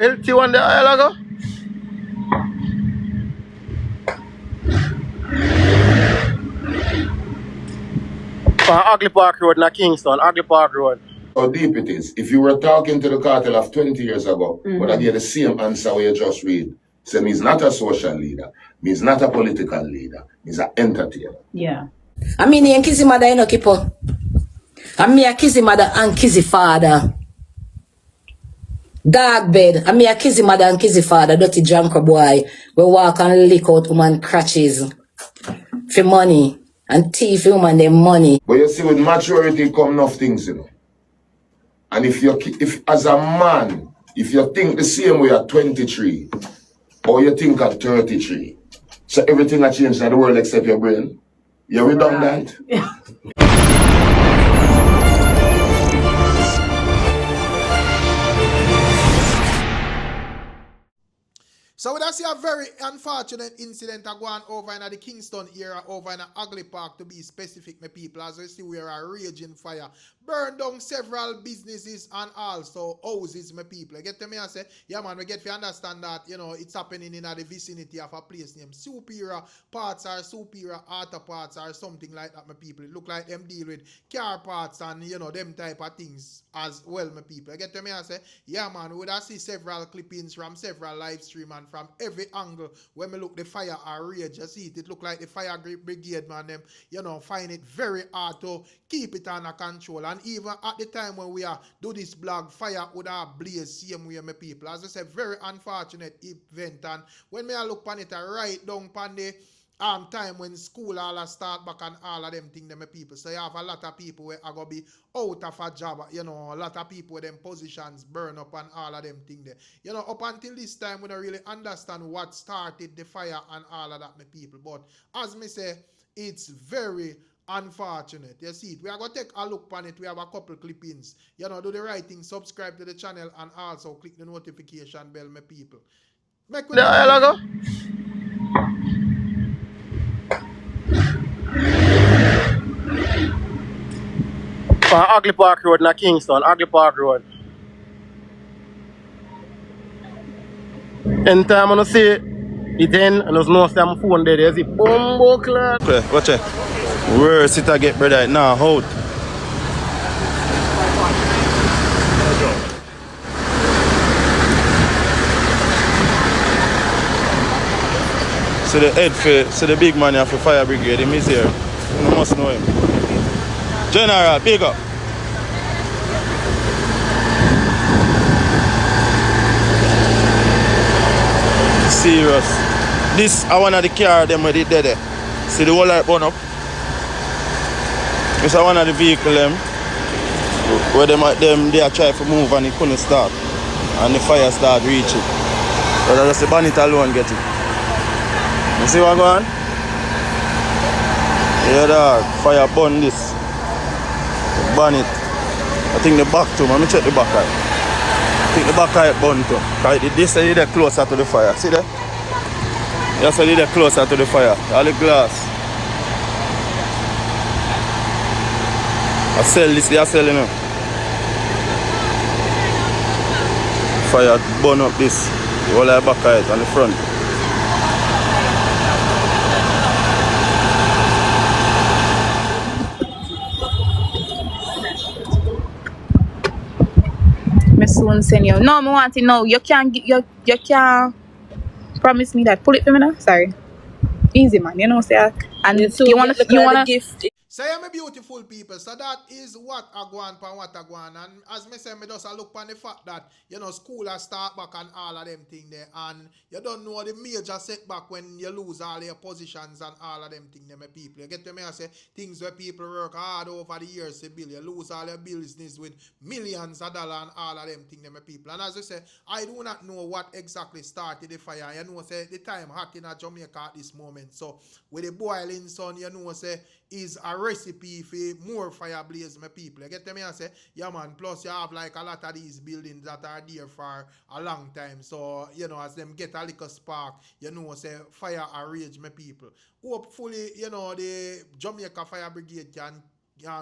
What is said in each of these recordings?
Healthy one there, I go. Ugly Park Road, not Kingston, Ugly Park Road. How deep it is. If you were talking to the cartel of 20 years ago, would I get the same answer where you just read? Say, me's not a social leader, me's not a political leader, me's an entertainer. Yeah. I mean, you kiss mother, you know, Kipo. I mean, I kiss mother and kiss father. Dog bed. I mean, I kiss mother and kiss father. Dirty drunk boy. We walk and lick out woman crutches for money and thief woman their money. But you see, with maturity come enough things, you know. And if as a man, if you think the same way at 23, or you think at 33, so everything has changed in the world except your brain, you're redundant. Yeah. So we see a very unfortunate incident going over in the Kingston area, over in Ugly Park to be specific, my people. As we see, we are a raging fire. Burn down several businesses and also houses, my people. You get to me and say, yeah man, we get to understand that, you know, it's happening in the vicinity of a place named Superior Parts or Superior Auto Parts or something like that, my people. It look like them deal with car parts and, you know, them type of things as well, my people. You get to me and say, yeah man, we would see several clippings from several live stream and from every angle when we look the fire are rage. You see it look like the fire brigade man them, you know, find it very hard to keep it under control. And even at the time when we are do this blog, fire would have blaze same way, my people. As I said, very unfortunate event. And when me I look on it, I write down on the time when school all start back and all of them things, them people. So you have a lot of people where are gonna be out of a job, you know, a lot of people with them positions burn up and all of them things there. You know, up until this time we don't really understand what started the fire and all of that, my people. But as me say, it's very unfortunate. You see it. We are going to take a look on it. We have a couple clippings. You know, do the right thing, subscribe to the channel and also click the notification bell, my people. Make with Go. Ugly Park Road, not Kingston, Ugly Park Road. Anytime I see it then, and there's no stamp phone there, there's a bumbo clock. Okay, watch it. Where sit I get brother now, hold. So the head for, so the big man here for fire brigade, him is here. You must know him. General, big up. Serious. This I one of the car them where they dead there. See the whole light burn up. This is one of the vehicle them where they are trying to move and it couldn't start. And the fire start reaching. But just the bonnet alone get it. You see what going on? Yeah dog, fire burn this. The bonnet. I think the back too, let me check the back eye. I think the back eye burn too. Because this is a closer to the fire. See that? Yes, I need closer to the fire. All the glass. I sell this, they are selling it. Fire burn up this. The whole back of it on the front. Me soon send you. No, I want to know. You can't promise me that. Pull it for me now. Sorry. Easy man, you know, say and you wanna gift. So yeah, my beautiful people, so that is what I go on and what I go on. And as me say, me just look on the fact that, you know, school has start back and all of them things there. And you don't know the major setback when you lose all your positions and all of them things there, my people. You get to me, I say, things where people work hard over the years to build. You lose all your business with millions of dollars and all of them things there, my people. And as I say, I do not know what exactly started the fire. You know, say, the time hot in Jamaica at this moment. So, with the boiling sun, you know, say, is a recipe for more fire blaze, my people. You get to me and say, yeah man, plus you have like a lot of these buildings that are there for a long time. So, you know, as them get a little spark, you know, say fire a rage, my people. Hopefully, you know, the Jamaica Fire Brigade can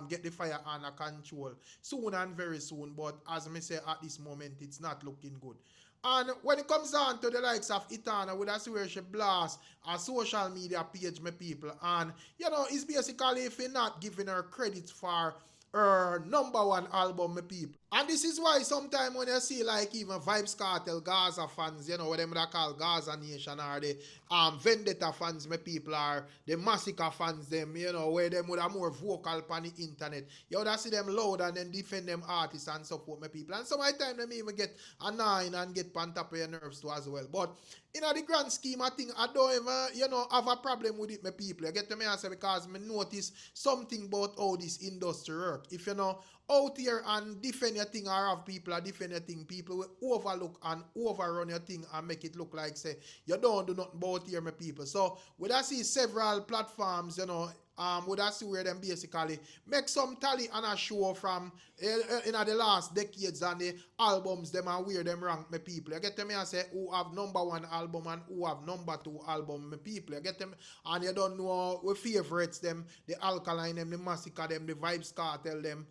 get the fire under control soon and very soon. But as I say, at this moment, it's not looking good. And when it comes down to the likes of Etana, with us where she blast a social media page, my people, and it's basically if you're not giving her credit for her number one album, my people. And this is why sometimes when you see like even Vybz Kartel, Gaza fans, what them that call Gaza Nation, or the Vendetta fans, my people, are the Massacre fans, them, where them would have more vocal on the internet. You would see them loud and then defend them artists and support my people. And some of the time them even get annoying and get on top of your nerves too as well. But in the grand scheme of things, I don't ever, have a problem with it, my people. You get to me answer because I notice something about how this industry work. If out here and defend your thing or have people that defend your thing, people will overlook and overrun your thing and make it look like say you don't do nothing about here, my people. So when I see several platforms, would I see where them basically make some tally and a show from in the last decades and the albums them and where them rank, my people. You get them and say who have number one album and who have number two album, my people. You get them and you don't know who favorites them, the Alkaline them, the Massacre them, the Vybz Kartel them.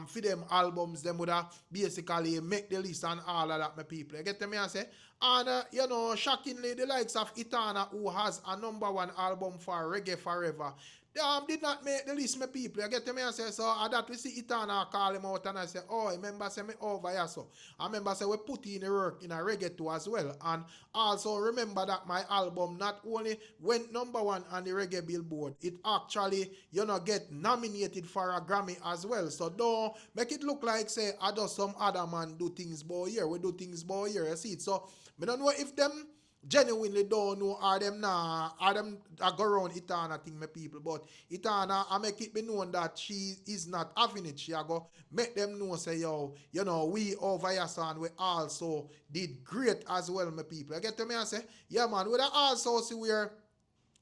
For them albums, them would have basically make the list and all of that, my people. You get me I say? And, shockingly, the likes of Etana, who has a number one album for Reggae Forever, did not make the list, my people. You get me I say? So, that we see Etana call him out and I say, oh, remember, say me over here, so. I remember, say, we put in the work in a reggae too as well. And also, remember that my album not only went number one on the reggae billboard, it actually, get nominated for a Grammy as well. So, don't make it look like, say, I just some other man do things boy here. We do things boy here, you see it. So, I don't know if them genuinely don't know are them I go around Etana thing, my people, but Etana, I make it be known that she is not having it. She I go make them know, say, yo, we over here, son, we also did great as well, my people. You get to me and say, yeah, man, we also see where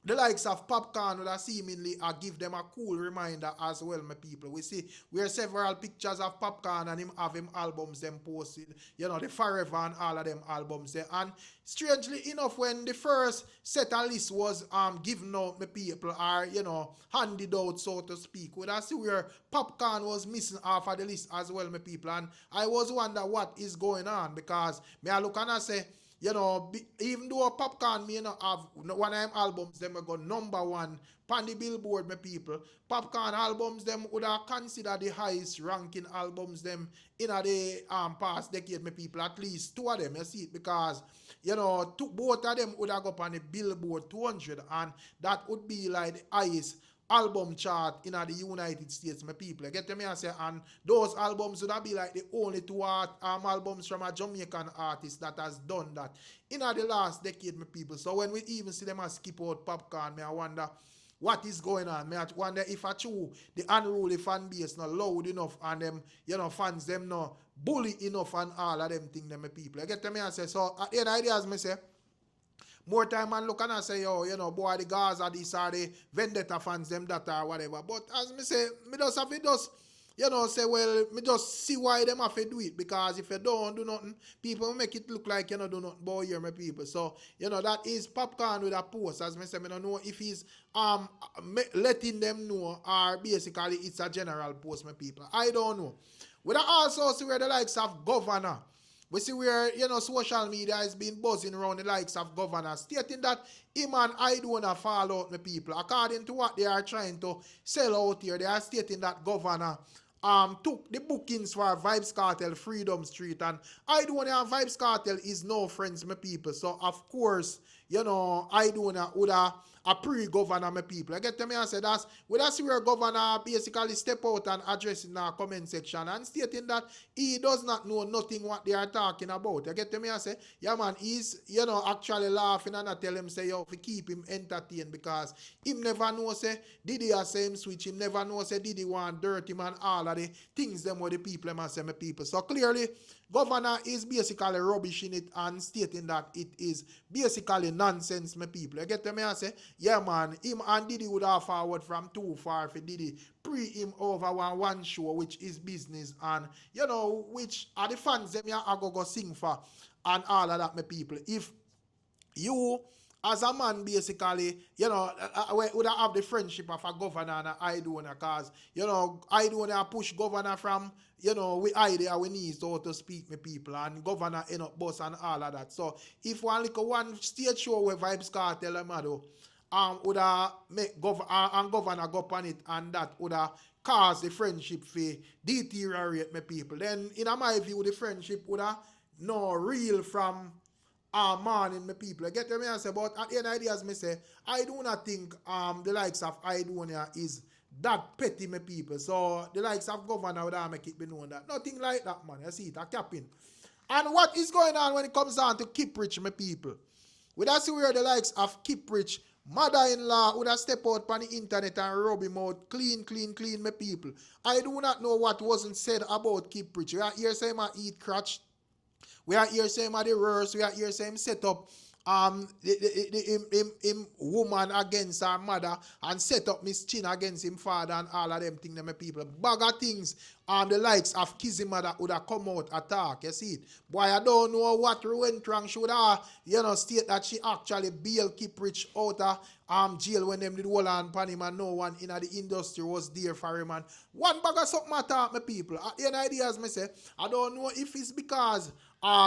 the likes of Popcorn would seemingly give them a cool reminder as well, my people. We see where several pictures of Popcorn and him have him albums them posted, the Forever and all of them albums there. And strangely enough, when the first set of list was given out, my people, are handed out, so to speak, we see where Popcorn was missing off of the list as well, my people. And I was wonder what is going on, because me I look and I say, even though Popcorn may not have one of them albums, them go number one on the billboard, my people. Popcorn albums, them would have considered the highest ranking albums, them in the past decade, my people. At least two of them, you see it, because, both of them would have go on the billboard 200, and that would be like the highest album chart in the United States, my people. You get me I say, and those albums would be like the only two albums from a Jamaican artist that has done that in the last decade, my people. So when we even see them skip out Popcorn, I wonder what is going on. I wonder if a true the unruly fan base not loud enough and them, fans them no bully enough and all of them thing, them, my people. You get me I say, so at the end of the day, as me say, more time and look and I say, boy, the Gaza, these are the Vendetta fans, them that or whatever. But as me say, me just have it just, say, well, me just see why them have to do it. Because if you don't do nothing, people make it look like you do nothing, boy, here, my people. So, that is Popcorn with a post. As me say, me don't know if he's letting them know or basically it's a general post, my people. I don't know. We also see where the likes of Governor. We see where, social media has been buzzing around the likes of Governor, stating that him and I don't want to fall out, my people. According to what they are trying to sell out here, they are stating that Governor took the bookings for Vybz Kartel Freedom Street, and I don't want to have Vybz Kartel is no friends, my people. So, of course, I don't want would a pre-governor, my people. I get to me and say that's see where governor basically step out and address in our comment section and stating that he does not know nothing what they are talking about. I get to me and say, yeah man, he's actually laughing and I tell him say to keep him entertained because him never know say Diddy a same switch, him never know say Diddy want dirty man, all of the things them what the people must say my people. So clearly governor is basically rubbishing it and stating that it is basically nonsense, my people. You get to me and say, yeah man, him and Diddy would have forward from too far for Diddy pre him over one show which is business and which are the fans them I go sing for and all of that, my people. If you as a man, basically, you know, we would have the friendship of a governor and I do cause, you know, I do push governor from, you know, we idea we need to speak with people and governor end up boss and all of that. So if one stage show where Vybz Kartel and Mada would make governor go upon it and that would cause the friendship to deteriorate my people. Then in my view the friendship would no real from morning my people. I get what I say, but at the end of the day, as me say, I do not think the likes of Idonia is that petty my people. So the likes of governor would make it be known that. Nothing like that, man. You see it, a capping. And what is going on when it comes down to Kiprich, my people? We don't see where the likes of Kiprich, mother-in-law would have step out on the internet and rub him out clean, my people. I do not know what wasn't said about Kiprich. You hear say him eat crotch. We are here saying the worst. We are here saying set up him woman against her mother and set up Miss Chin against him father and all of them things, them people. Bag of things the likes of Kizzy mother would have come out attack. You see it? Boy, I don't know what went wrong. Should have, you know, state that she actually bailed Kiprich out of jail when them did hold on pan him and no one in the industry was there for him. And one bag of something attack, my people. At the end of the day, as me say, I don't know if it's because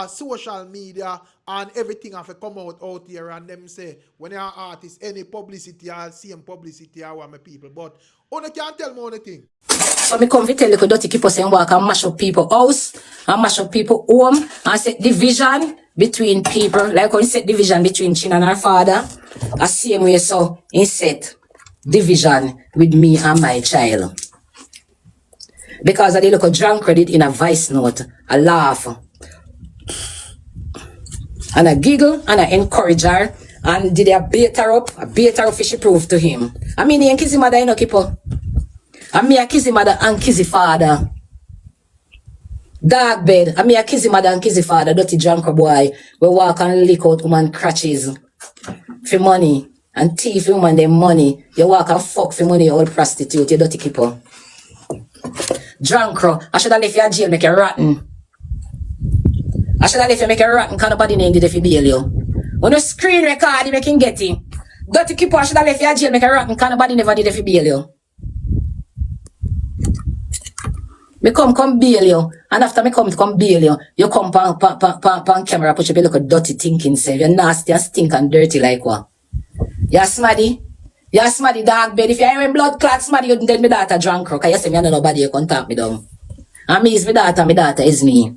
social media and everything have to come out here and them say when you are artists, any publicity or same publicity I want my people. But you can't tell me anything. So me come to tell you dirty keep us and walk and mash up people house and mash up people home and set division between people. Like when he set division between Chin and her father, the same way so he set division with me and my child. Because I did look a drunk credit in a voice note, I laugh. And I giggle and I encourage her and did I bait her up if she proved to him. I mean, he Kizzy mother, you know, people. And me a Kizzy mother and Kizzy father. Dark bed. And me a Kizzy mother and Kizzy father, dirty drunk boy. We walk and lick out woman crutches for money. And thief woman them money. You walk and fuck for money, you old prostitute, you dirty people. Drunk, I should have left your jail, make you rotten. I should have left you make a rotten kind of body name did if you bail you. When you screen record, you make him get it. Dirty keeper, I should have left you jail, make a rotten kind of body never did if you bail you. Me come bail you. And after me come bail you, you come pan camera, put your look a dirty thinking self. You're nasty and stink and dirty like what? You're smaddy. You're smaddy dog bed. If you're wearing blood clot smaddy, you then me daughter drunk rock. You say me and nobody you contact me down. And me is my daughter is me.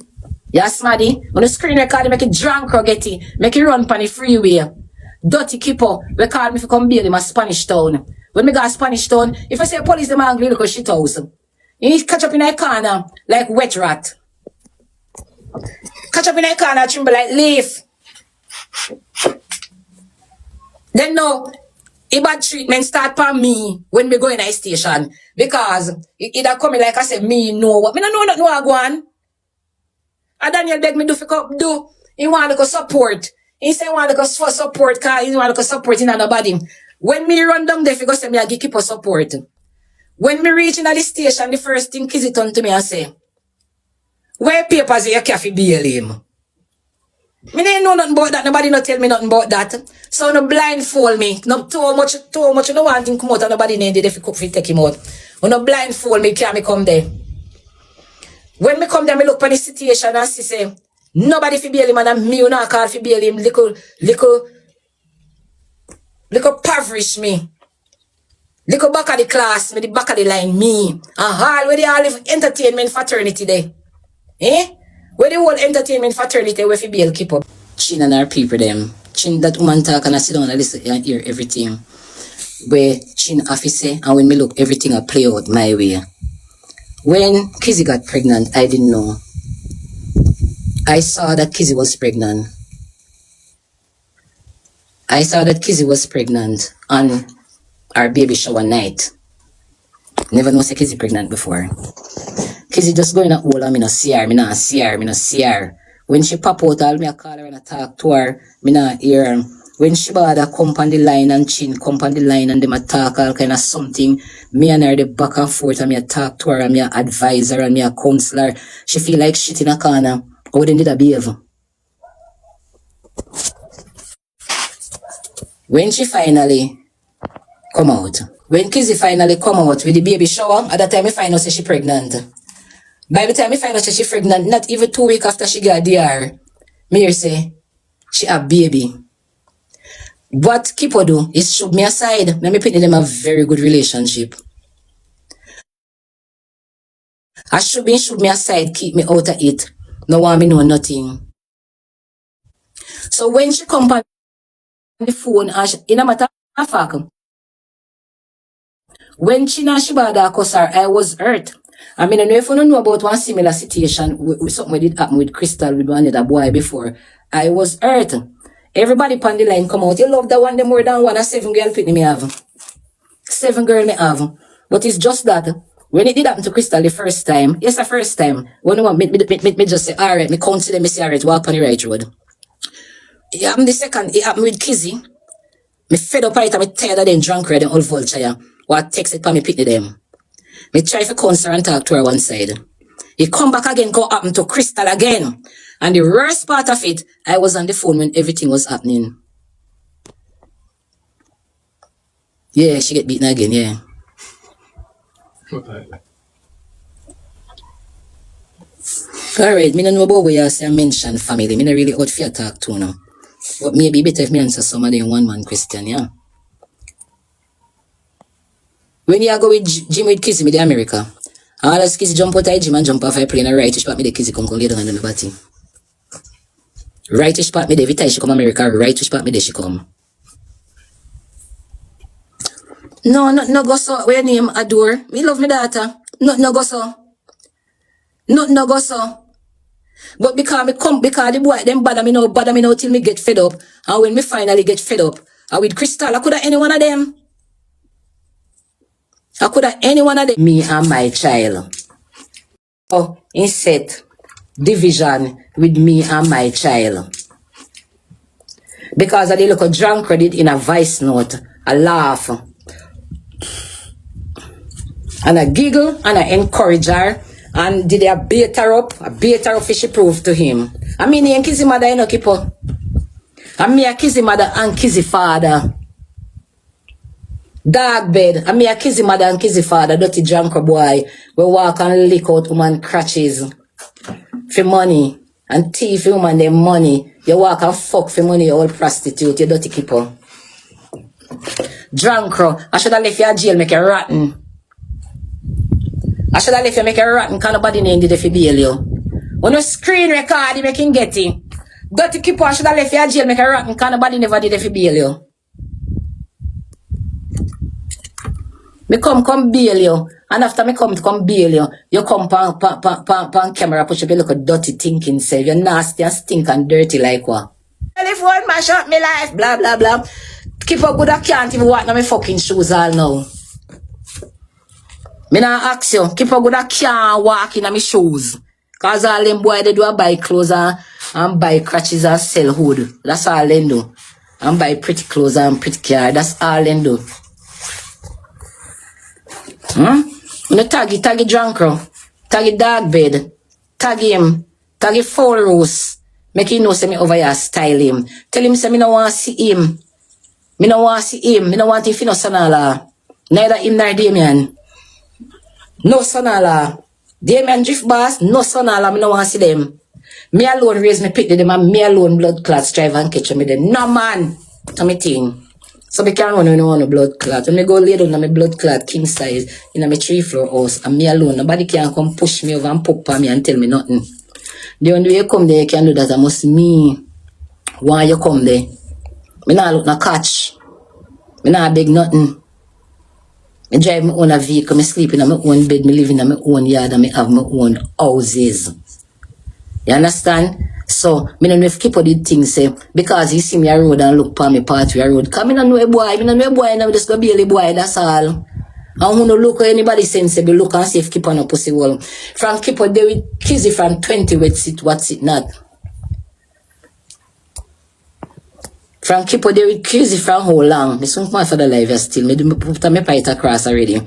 Yeah, smaddy. When the screen record, make it drunk or get it. Make it run pan the freeway. Dirty keeper. We call me if you come bail him a Spanish town. When me go to Spanish town, if I say police them angry, look at shit house. You need to catch up in a corner like wet rat. Catch up in a corner, tremble like leaf. Then no, a bad treatment start from me when me go in a station. Because it come like I said, me know what. Me don't know nothing what I go on. And Daniel beg me do. He want to go support. He say he want to go for support because he want to go support in nobody. When me run down there, he go say me I give people support. When me reach in the station, the first thing Kizzy turn to me and say, where papers you can't bail him? Me didn't know nothing about that. Nobody not tell me nothing about that. So no blindfold me. No too much. You don't want him come out and nobody need if you cook for take him out. No blindfold me, can't me come there. When me come there, me look for the situation and see say, nobody fi bail him and me you not call fi bail him. Little paverish me. Little back of the class, me the back of the line, me. And all where they all live entertainment fraternity there. Eh? Where the whole entertainment fraternity where fi bail keep up. Chin and our people them. Chin that woman talk and I sit down and listen and hear everything. Where Chin have to say and when me look everything I play out my way. When Kizzy got pregnant, I didn't know. I saw that Kizzy was pregnant. I saw that Kizzy was pregnant on our baby shower night. Never know say Kizzy pregnant before. Kizzy just going to hold her, me no see her. When she pop out, I'll me a call her and I talk to her, me not hear her. When she bother come on the line and Chin come on the line and them a talk all kind of something, me and her the back and forth and me a talk to her and me a advise her and me a counselor. She feel like shit in a corner. How then did I behave? When she finally come out, when Kizzy finally come out with the baby shower, at that time I find out say she pregnant. By the time I find out say she pregnant, not even 2 weeks after she got DR, me hear say she have baby. What Kipo do is shoot me aside. Let me put them a very good relationship. I should me aside, keep me out of it. No want me know nothing. So when she come on the phone, in a matter of fact, when she bad her, I was hurt. I mean, I know if you don't know about one similar situation, with something that did happen with Crystal, with one other boy before, I was hurt. Everybody on the line come out. You love that one, them more than one. A 7 girl pick me have. 7 girl me have. But it's just that, when it did happen to Crystal the first time, yes, the first time, when me just say, alright, me counsel them, me say, alright, walk on the right road. It happened the second, it happened with Kizzy. Me fed up right, and me tired of them drunk red and old vulture, yeah. What text it for me pick them. Me try to counsel and talk to her one side. He come back again, go happen to Crystal again. And the worst part of it, I was on the phone when everything was happening. Yeah, she get beaten again, yeah. Alright, me don't know about where you say mention family. Me not really out for your talk to now. But maybe better if me answer some of them one-man question, yeah. When you go with gym with Kizzy, me the America. And all those Kizzy jump out of gym and jump off a plane and rightish part me the Kizzy come lay down on my body. Rightish part me the every time she come America, rightish part me there she come. No go so. Where your name Adore? Me love me daughter. No go so. No go so. But because the boy them bother me now till me get fed up. And when me finally get fed up, I with Crystal, I could have any one of them. Me and my child. Oh, inset division with me and my child. Because I did look a drunk credit in a voice note, I laugh. And I giggle and I encourage her. And did I beat her up if she proved to him. I mean, he and Kizzy mother, you know, Kipo. And me a Kizzy mother and Kizzy father. Dog bed. And me a Kizzy mother and Kizzy father, dirty drunk boy. We walk and lick out woman crutches. For money. And thief woman them money. You walk and fuck for money, you old prostitute, you dirty Kipo. Drunk. I should have left you in jail, make you rotten. I should have left you make a rotten kind of body name did if you bail you. When you screen record, you make him get it. Dirty Kipo, I should have left you in jail, make a rotten kind of body never did if you bail you. Me come bail you. And after me come bail you, you come pan camera, push up your look at dirty thinking self. You're nasty and stink and dirty like what? Telephone mash up me life, blah blah blah. Kipo good I can't even walk on my fucking shoes all now. Me nah ask you, Kipo good I can't walk in my shoes. Cause all them boy they do a buy clothes and buy crutches and sell hood. That's all they do. And buy pretty clothes and pretty car. That's all they do. You tag it drunk, tag it dog bed, tag him, tag it foul roast. Make him know say me over here style him. Tell him say me no want see him. Me no want see him. Me no want him for no sonala. Neither him nor Damien. No sonala. Damien drift boss, no sonala. Me no want see them. Me alone raise me pick them and me alone blood clots drive and catch me them. No man. To me thing. So me can't run when I want a blood clot. When me go lay down on my blood clot king size in my 3-floor house and me alone, nobody can come push me over and pop on me and tell me nothing. The only way you come there you can do that, I must me. Why you come there? Me not look no catch. Me not beg nothing. Me drive my own vehicle, me sleep in my own bed, me live in my own yard and me have my own houses. You understand? So, me don't know if Kipo did things say, because he see me a road and look for me pathway a road. Cause me don't know a boy, and I just go be a boy, that's all. And who no look at anybody sensible, look and see if Kipo no pussy well. From Kipo, they with Kizzy from 20 what's it not. From Kipo, they with Kizzy from how long? This one my father life still. Me put my fight across already.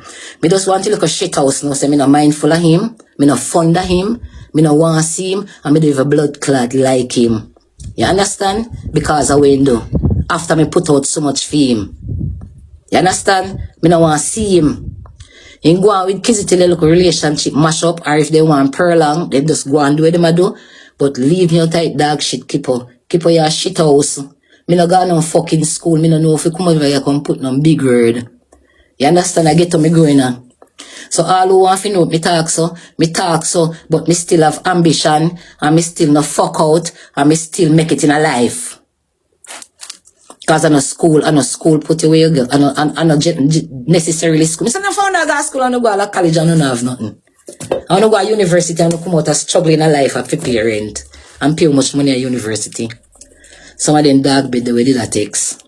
Me just want to look a shit house now, so me not mindful of him, me not fond of him. Me no want to see him, and me do have a blood clot like him. You understand? Because I win do. after me put out so much for him. You understand? Me no want to see him. He go on with Kizzy till the local relationship mash up, or if they want prolong, they just go and do what them a do. But leave your tight dog shit, keep your shit house. Me no got no fucking school. Me no know if you come over here come put no big word. You understand? I get to me going on. So all who want to know me talk so, but me still have ambition, and me still no fuck out, and me still make it in a life. Because I no school put away, I no necessarily school. I say I found a school, I no go to college, I no have nothing. I no go to university, I no come out a struggle in a life, I pay rent, and pay much money at university. Some of them dog bed the way that takes.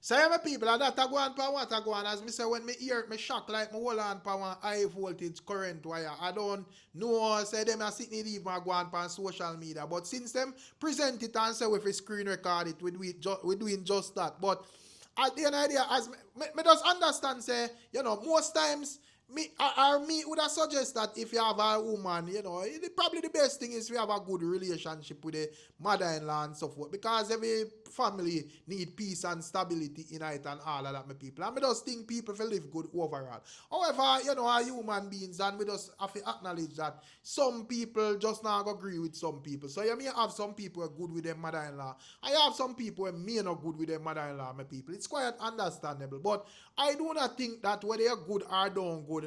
So my people, that I go on for what I go on. As me say, when me hear me shock like me hold on for one high voltage current wire. I don't know, say them are sitting even go on for social media. But since them present it and say if we screen record it, we doing just that. But at the end of the day, as me just understand, say, you know, most times, me would have suggest that if you have a woman, you know, probably the best thing is we have a good relationship with the mother-in-law and so forth, because every family need peace and stability in it and all of that, my people. And we just think people will live good overall. However, you know, are human beings, and we just have to acknowledge that some people just not agree with some people. So you may have some people who are good with their mother-in-law, and you have some people who may not good with their mother-in-law, my people. It's quite understandable. But I do not think that whether they're good or don't good,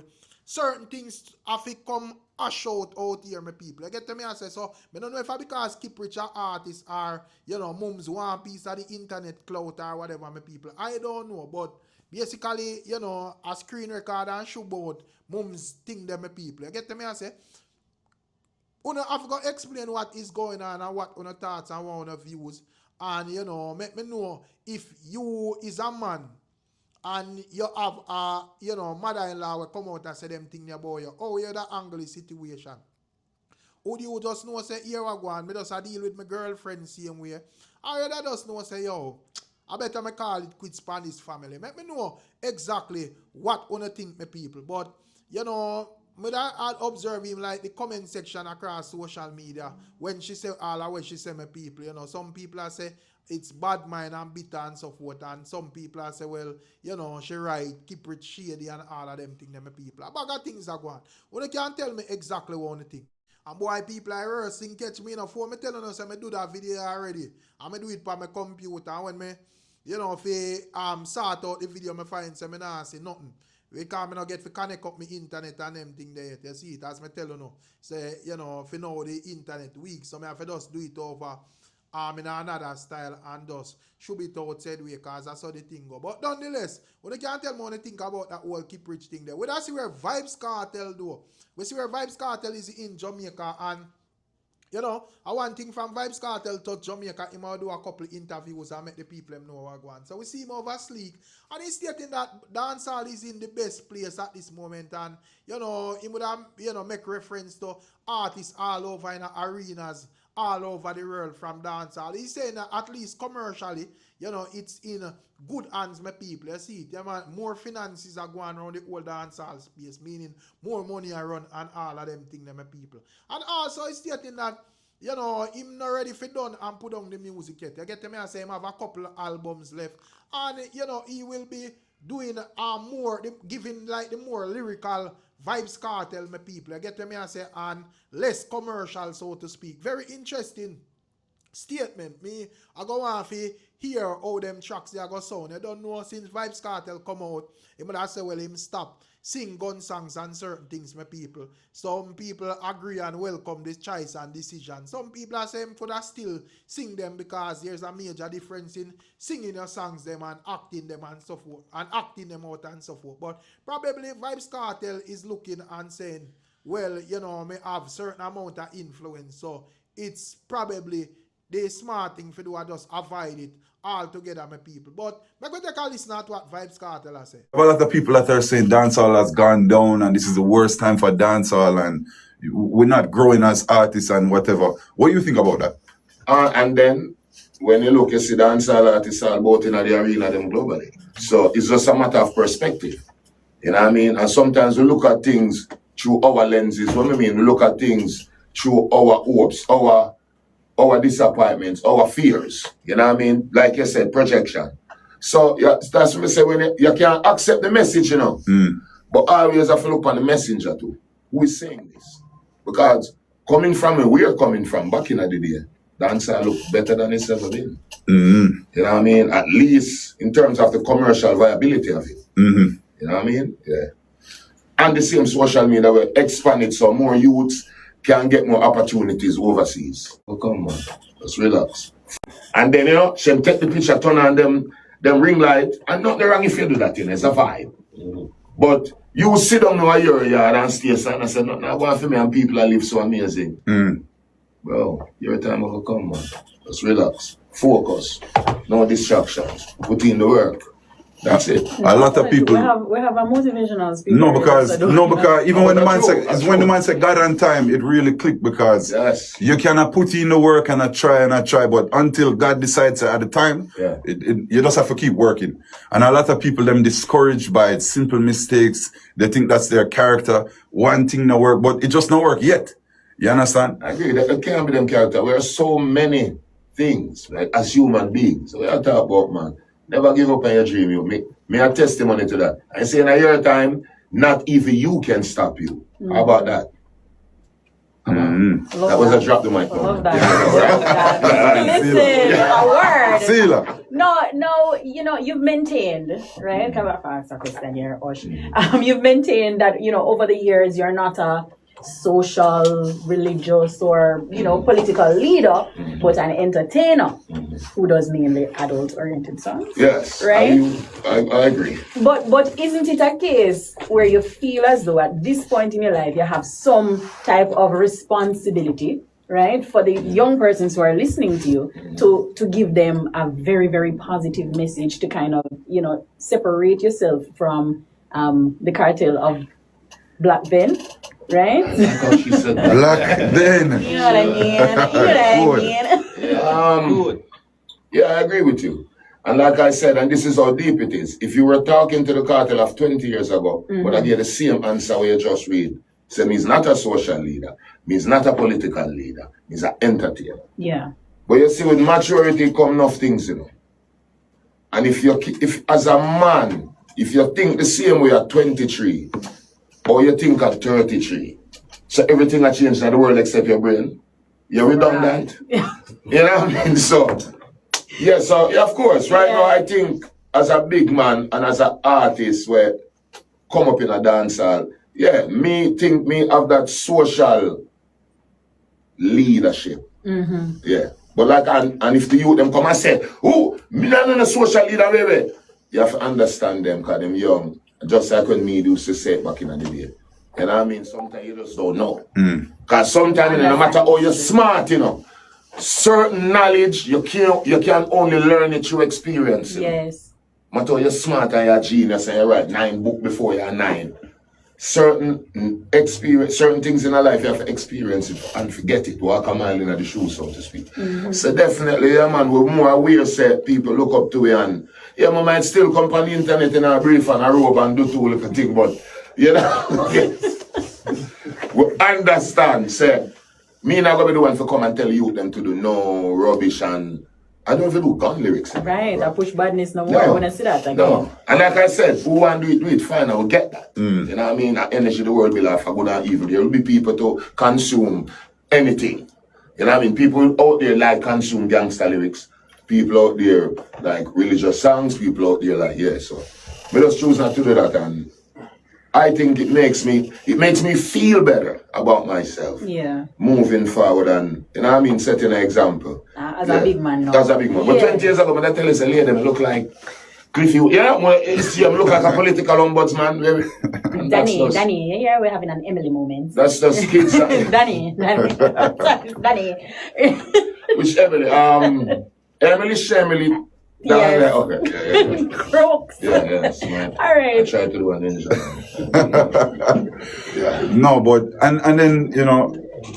certain things have to come a shout out here, my people. You get to me? I say, so I don't know if I because Kiprich are artists or, you know, mums want piece of the internet clout or whatever, my people. I don't know, but basically, you know, a screen record and show board, mums think them, my people. You get to me? I say, una have to explain what is going on and what una thoughts and what una views, and, you know, make me know if you is a man and you have a, you know, mother-in-law will come out and say them thing about you. Oh, you're the angle situation. Or do you just know, say, here I go on, me just deal with my girlfriend same way. Or you just know, say, yo, I better me call it quits for this family. Make me know exactly what you think, my people. But, you know, I observe him like the comment section across social media when she say all the way she say my people, you know, some people are say it's bad mind and bitter and so forth, and some people are say, well, you know, she right, Kiprich shady and all of them things, them people. A bag of things are going on. Well, you can't tell me exactly what you think. And boy, people are rehearsing, catch me in a phone, me telling us I do that video already. I do it by my computer, and when me, you know, if I sort out the video, I find say me not say nothing. Because I not get to connect up my internet and them thing there. You see it, as I tell you now. Say, you know, if you know the internet weak, so I have to just do it over in another style and just should be outside way, because that's how the thing go. But nonetheless, when you can't tell me what you think about that whole Kiprich thing there. We don't see where Vybz Kartel do. We see where Vybz Kartel is in Jamaica, and you know, I one thing from Vybz Kartel to Jamaica, he might do a couple interviews and make the people know what going on. So we see him over Svck, and he's stating that dancehall is in the best place at this moment, and you know, he would have, you know, make reference to artists all over in arenas all over the world from dancehall. He's saying that at least commercially, you know, it's in good hands, my people. You see it, more finances are going around the whole dancehall space, meaning more money are run and all of them things, my people. And also he's stating that, you know, him not ready for done and put on the music yet. You get me? I say him have a couple of albums left, and you know, he will be doing more, giving like the more lyrical Vybz Kartel, my people. You get me? I say, and less commercial, so to speak. Very interesting statement. Me, I go on to hear how them tracks they are going to sound. I don't know, since Vybz Kartel come out, he might say, well, him stop sing gun songs and certain things, my people. Some people agree and welcome this choice and decision. Some people are saying for that still sing them, because there's a major difference in singing your songs them and acting them and so forth, and acting them out and so forth. But probably Vybz Kartel is looking and saying, well, you know, may have certain amount of influence, so it's probably the smart thing to do is just avoid it altogether, my people. But I'm going to take a listen to what Vybz Kartel has said. A lot of people that are saying dancehall has gone down and this is the worst time for dancehall and we're not growing as artists and whatever. What do you think about that? And then when you look, you see dancehall artists all about in the arena them globally. So it's just a matter of perspective. You know what I mean? And sometimes we look at things through our lenses. What I mean, we look at things through our hopes, our our disappointments, our fears. You know what I mean? Like you said, projection. So that's what I say, when you can't accept the message, you know. But always have to look on the messenger too. Who is saying this? Because coming from where we're coming from back in the day, dancer look better than it's ever been. You know what I mean? At least in terms of the commercial viability of it. You know what I mean? Yeah. And the same social media will expand it so more youths can get more opportunities overseas. Oh, come on. Just relax. And then, you know, she take the picture, turn on them ring light, and nothing wrong if you do that, you know, it's a vibe. But you sit down now a year yard and stay and say, nothing I want for me and people that live so amazing. Bro, your time will come, man. Just relax. Focus. No distractions. Put in the work. That's it. A lot of people. We have a motivational speaker. No, because even when the man said God and time, it really clicked because you cannot put in the work and I try, but until God decides at the time, you just have to keep working. And a lot of people them discouraged by simple mistakes. They think that's their character. One thing no work, but it just not work yet. You understand? I agree. That can't be them character. We are so many things, like as human beings. We are talking about, man. Never give up on your dream. You me a testimony to that. I say in a year time, not even you can stop you. How about that? That was a drop the mic. Love that. Listen, a word. Sealer. No, you know, you've maintained, right? Come back for a question here, Osh. You've maintained that, you know, over the years, you're not a social, religious, or, you know, political leader, but an entertainer who does mainly adult-oriented songs. Yes, right. I agree. But isn't it a case where you feel as though at this point in your life you have some type of responsibility, right, for the young persons who are listening to you to give them a very, very positive message to kind of, you know, separate yourself from the cartel of Black Ben? Right? She said that. Black then. You know what I mean? Yeah, I agree with you. And like I said, and this is how deep it is. If you were talking to the cartel of 20 years ago, but I get the same answer where you just read. So me's not a social leader, me's not a political leader, me's an entertainer. Yeah. But you see, with maturity come enough things, you know. And if as a man, if you think the same way at 23, or you think at 33, so everything has changed in the world except your brain. You're redundant. Yeah. You know what I mean? So, yeah, of course, right now I think as a big man and as an artist where come up in a dancehall, me have that social leadership. Yeah. But like, and if the youth them come and say, me not a social leader, baby. You have to understand them because them young. Just like when me used to say it back in the day. You know what I mean? Sometimes you just don't know. Because sometimes, no matter how you're smart, you know, certain knowledge, you can only learn it through experience. Yes. No matter how you're smart and you're a genius and you write 9 books before you're 9. Certain experience, certain things in our life, you have to experience it and forget it. Walk a mile in the shoes, so to speak. So definitely, man, we're more aware that people look up to you and we might still come on the internet in a brief and a robe and do two little things, but you know, we understand, say, me not gonna be the one to come and tell you them to do no rubbish and I don't even do gun lyrics. Right, I push badness no more when I see that again. No. And like I said, who want to do it, fine, I will get that. You know what I mean? At energy, the world will have for good and evil. There will be people to consume anything. You know what I mean? People out there like consume gangster lyrics. People out there like religious songs. People out there like, so we just choose not to do that. And I think it makes me feel better about myself. Yeah. Moving forward and, you know what I mean, setting an example. As a big man now. As a big man. But 20 years ago, when I tell you, a lady, I look like Cliffy. Yeah, you see, I look like a political ombudsman. Danny, here we're having an Emily moment. That's just kids. Danny. Which Emily? Emily. Yes. Okay. Crooks. Yeah, smart. All right. I tried to do an ninja. No, but and then, you know,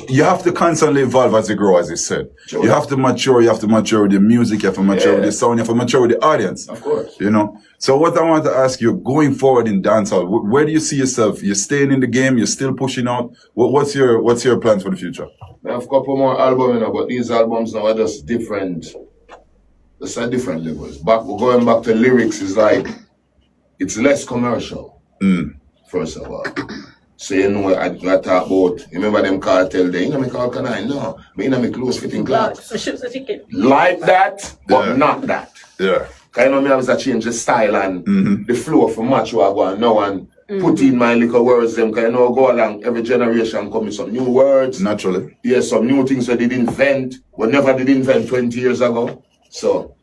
you have to constantly evolve as you grow, as you said. Sure. You have to mature with the music, you have to mature with the sound, you have to mature with the audience. Of course. You know? So what I want to ask you, going forward in dancehall, where do you see yourself? You're staying in the game, you're still pushing out. What's your plans for the future? I have a couple more albums, but these albums now are just different. It's at different levels. Going back to lyrics is like, it's less commercial, first of all. So you know, I talk about, you remember them cartel there, you know me call canine, no, but you know me close fitting clothes. Like that, but not that. Yeah. Cause you know me always a change the style and the flow for match what I go on now and put in my little words them, cause you know go along, every generation come with some new words. Naturally. Yeah, some new things that they didn't invent, what never did invent 20 years ago. So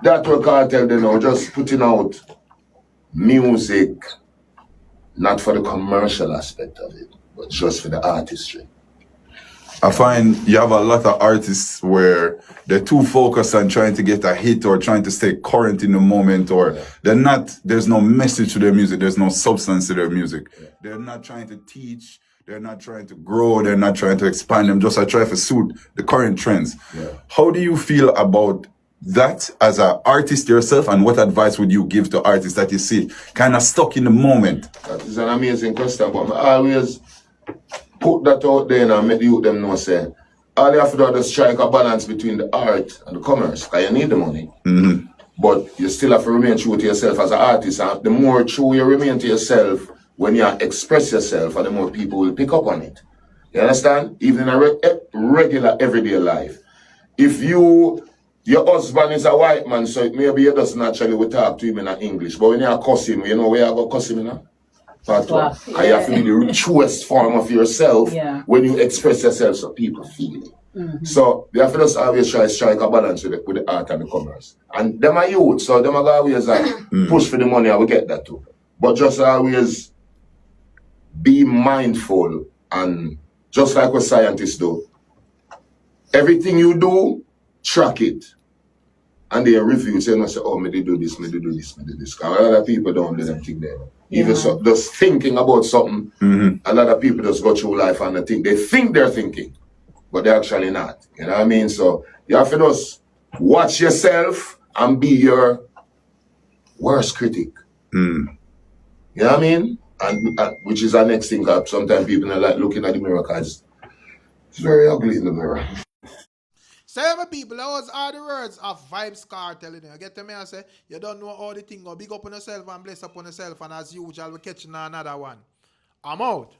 that's what cartel they know, just putting out music, not for the commercial aspect of it, but just for the artistry. I find you have a lot of artists where they're too focused on trying to get a hit or trying to stay current in the moment, or there's no message to their music, there's no substance to their music. Yeah. They're not trying to teach, they're not trying to grow, they're not trying to expand them, just try to suit the current trends. Yeah. How do you feel about that as an artist yourself, and what advice would you give to artists that you see kind of stuck in the moment? That is an amazing question, but I always put that out there and make the youth them know, say, all you have to do is strike a balance between the art and the commerce, because you need the money. But you still have to remain true to yourself as an artist, and the more true you remain to yourself when you express yourself, and the more people will pick up on it. You understand? Even in a regular, everyday life. If your husband is a white man, so maybe you just naturally will talk to him in English, but when you cuss him, you know where you go cuss him in? Yeah. You have to be the truest form of yourself when you express yourself so people feel it. So you have to just always try to strike a balance with the art and the commerce. And them are youth, so them are always push for the money, I will get that too. But just always be mindful, and just like what scientists do, everything you do, track it. And they review it, and say, oh, me do this, me do this. Because a lot of people don't do them thing there. Even so, just thinking about something, a lot of people just go through life and they think they're thinking, but they're actually not. You know what I mean? So you have to just watch yourself and be your worst critic. You know what I mean? And which is our next thing. Sometimes people are like looking at the mirror because it's very ugly in the mirror. So my people, those are the words of Vybz Kartel. You get to me and say, you don't know all the thing. Go big up on yourself and bless up on yourself. And as usual, we'll catch you in another one. I'm out.